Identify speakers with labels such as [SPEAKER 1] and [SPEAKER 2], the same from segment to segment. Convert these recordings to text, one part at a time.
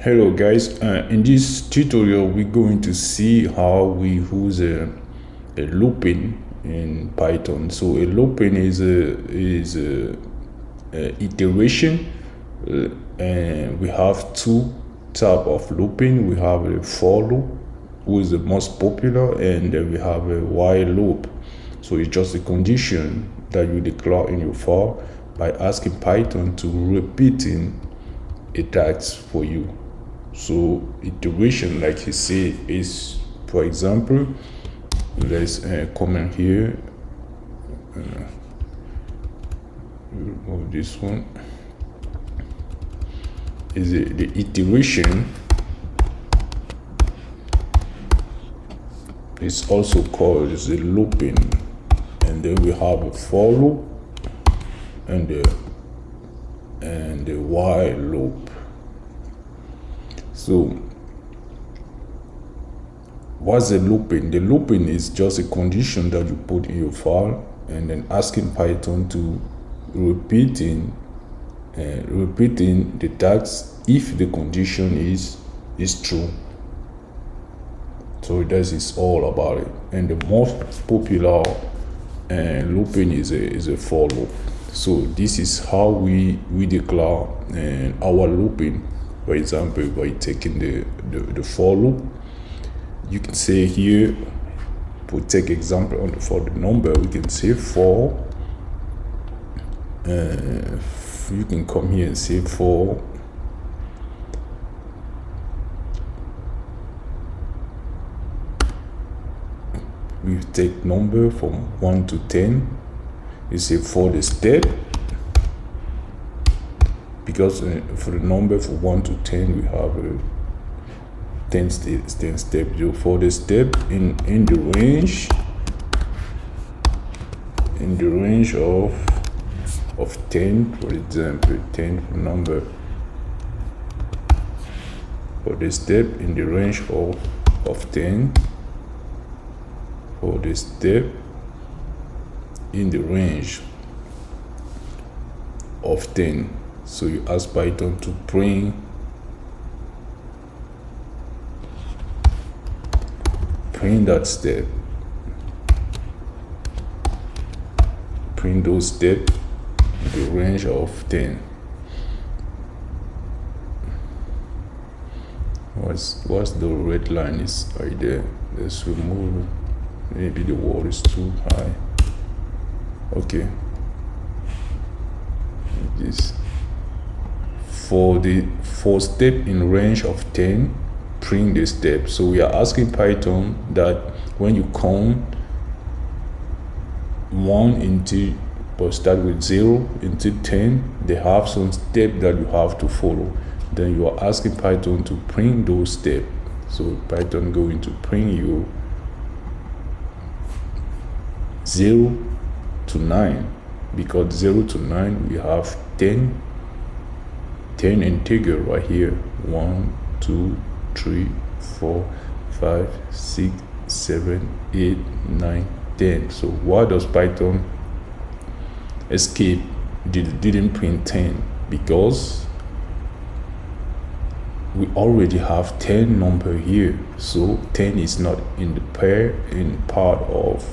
[SPEAKER 1] Hello guys, in this tutorial we're going to see how we use a looping in Python. So a looping is a iteration, and we have two type of looping. We have a for loop, who is the most popular, and then we have a while loop. So it's just a condition that you declare in your file by asking Python to repeating a task for you. So iteration, like he say, is, for example, let's comment here, remove this one, is the iteration is also called is the looping, and then we have a for loop and the while loop. So what's the looping? The looping is just a condition that you put in your file and then asking Python to repeating the task if the condition is true. So that is all about it. And the most popular looping is a for loop. So this is how we declare our looping. For example, by taking the for loop, you can say here, we take example for the number, we can say for, you can come here and say for we take number from 1 to 10. You say for the step, because for the number from 1 to 10 we have 10 steps. So for the step in the range of 10, for example, 10 for number, for the step in the range of 10, for the step in the range of 10. So you ask Python to print that step, print those steps in the range of 10. What's the red line is right there? Let's remove it. Maybe the wall is too high. Okay. This for the step in range of 10, print the step. So we are asking Python that when you count 1 until, but start with 0 until 10, they have some step that you have to follow. Then you are asking Python to print those steps. So Python going to print you 0 to 9, because 0 to 9 we have 10 integer right here. 1, 2, 3, 4, 5, 6, 7, 8, 9, 10. So why does Python escape didn't print 10? Because we already have 10 number here, so 10 is not in the part of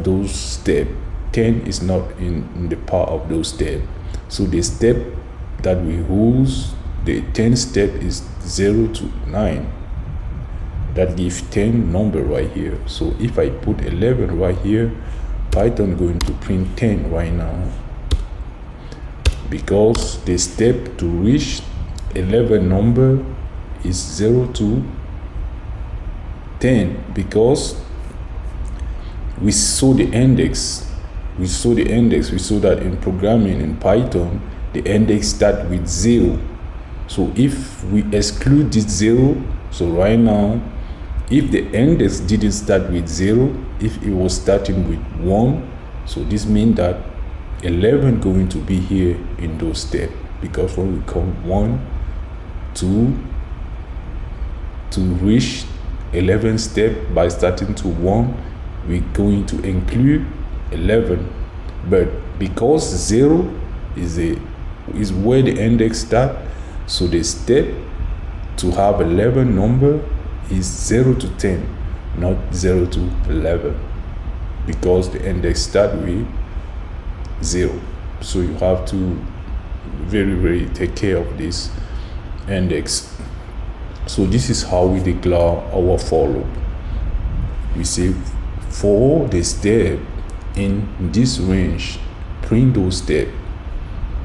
[SPEAKER 1] those steps. 10 is not in the part of those steps. So the step that we use, the 10 step is 0 to 9. That gives 10 number right here. So if I put 11 right here, Python going to print 10 right now, because the step to reach 11 number is 0 to 10, because we saw the index. We saw that in programming in Python, the index start with 0. So if we exclude this 0, so right now, if the index didn't start with 0, if it was starting with 1, so this means that 11 going to be here in those steps, because when we count 1, 2, to reach 11 step by starting to 1, we're going to include 11. But because 0 is where the index start, So the step to have a level number is 0 to 10, not 0 to 11, because the index start with 0. So you have to very take care of this index. So this is how we declare our for loop. We say for the step in this range, print those steps.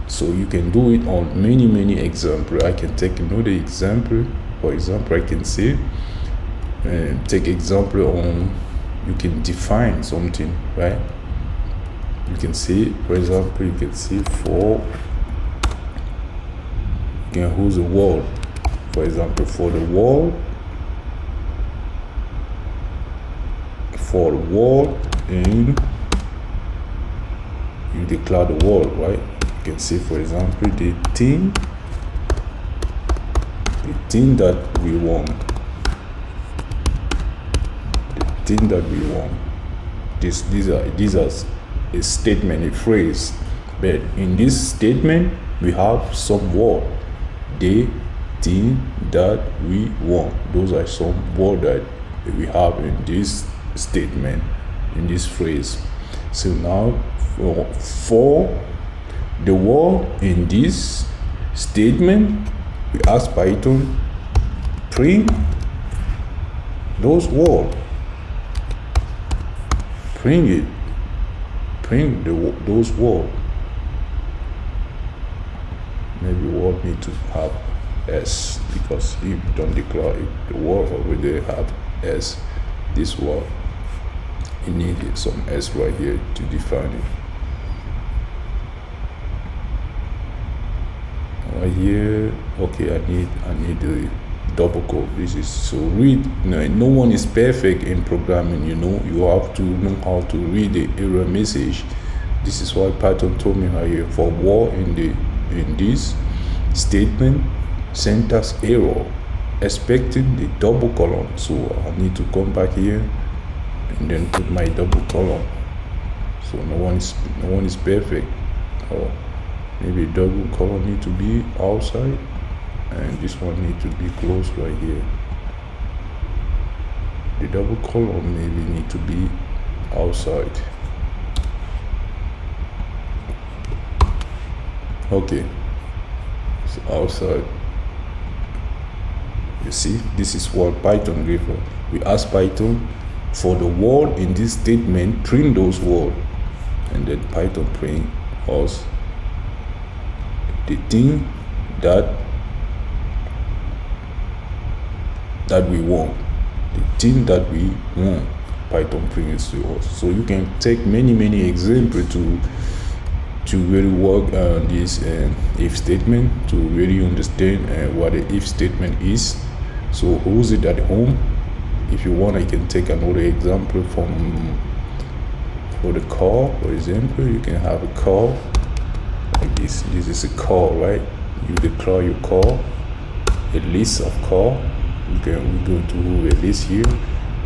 [SPEAKER 1] So you can do it on many examples. I can take another example. For example, I can say take example on, you can define something, right? You can say, for example, you can say for, you can use a word. For example, for the word and you declare the word, right? You can say, for example, the thing that we want. The thing that we want. These are a statement, a phrase. But in this statement, we have some word. The thing that we want. Those are some words that we have in this statement, in this phrase. So now for the word in this statement, we ask Python print those words. Print those words. Maybe word need to have S, because if you don't declare it, the word already have S. This word, you need some S right here to define it. Right here, okay, I need the double quote. This is so read. No one is perfect in programming. You have to know how to read the error message. This is why Python told me right here, for word in this statement, syntax error, expecting the double colon. So I need to come back here and then put my double colon. So no one is perfect. Or maybe double colon need to be outside, and this one need to be close right here. The double colon maybe need to be outside. Okay, so outside. You see, this is what Python gave us. We ask Python for the word in this statement, print those words, and then Python print us the thing that we want. The thing that we want, Python prints to us. So you can take many examples to really work on this if statement, to really understand what the if statement is. So use it at home. If you want, I can take another example for the car. For example, you can have a car like this. This is a car, right? You declare your car, a list of car. We go to a list here,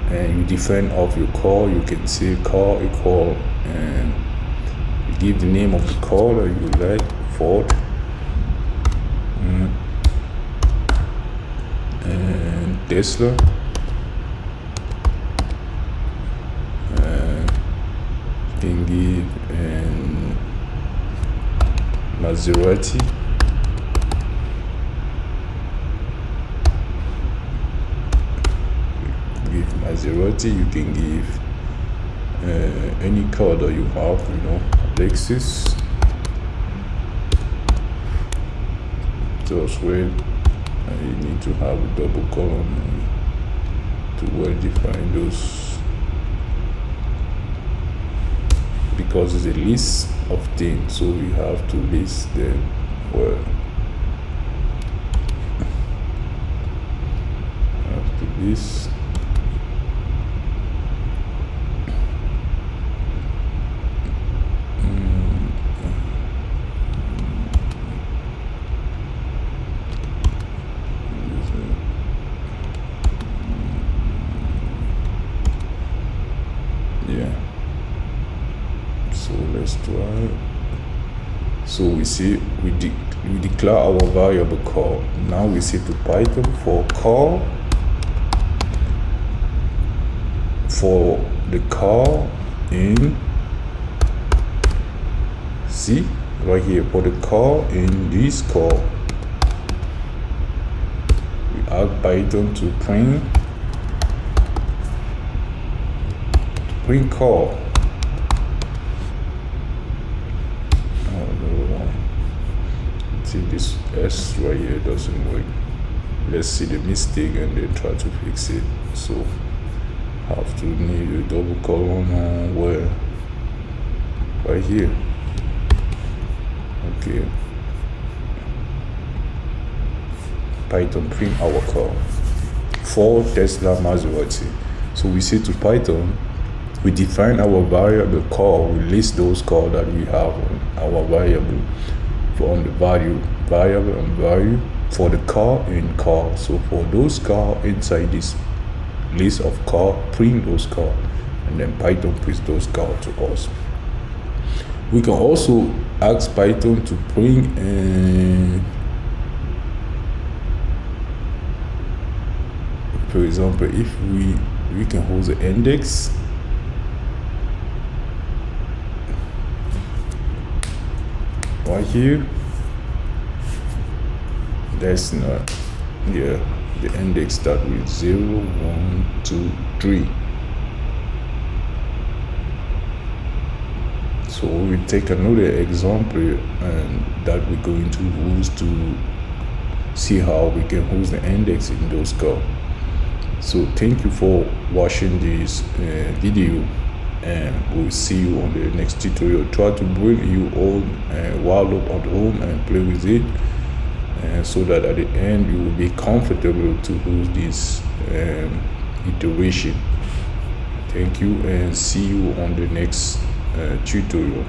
[SPEAKER 1] and you define of your car. You can say car equal, and you give the name of the car that you like, Ford, and Tesla, you can give and Maserati. Give Maserati. You can give any car that you have, Lexus. Just wait. You need to have a double column to well define those, because it's a list of things, so you have to list them well. After this, so let's try. So we see we we declare our variable call. Now we say to Python for call, for the call in, see right here, for the call in this call, we ask Python to print call. See, this S right here doesn't work. Let's see the mistake and then try to fix it. So have to need a double colon where, right here. Okay, Python print our call for Tesla Maserati. So we say to Python, we define our variable call, we list those calls that we have on our variable from the variable and value for the call in call. So for those call inside this list of call, print those call, and then Python prints those call to us. We can also ask Python to print for example, if we can hold the index right here. That's not, yeah, the index start with 0, 1, 2, 3. So we take another example and that we're going to use to see how we can use the index in those calls. So thank you for watching this video, and we'll see you on the next tutorial. Try to bring you all while up at home and play with it, so that at the end you will be comfortable to use this iteration. Thank you, and see you on the next tutorial.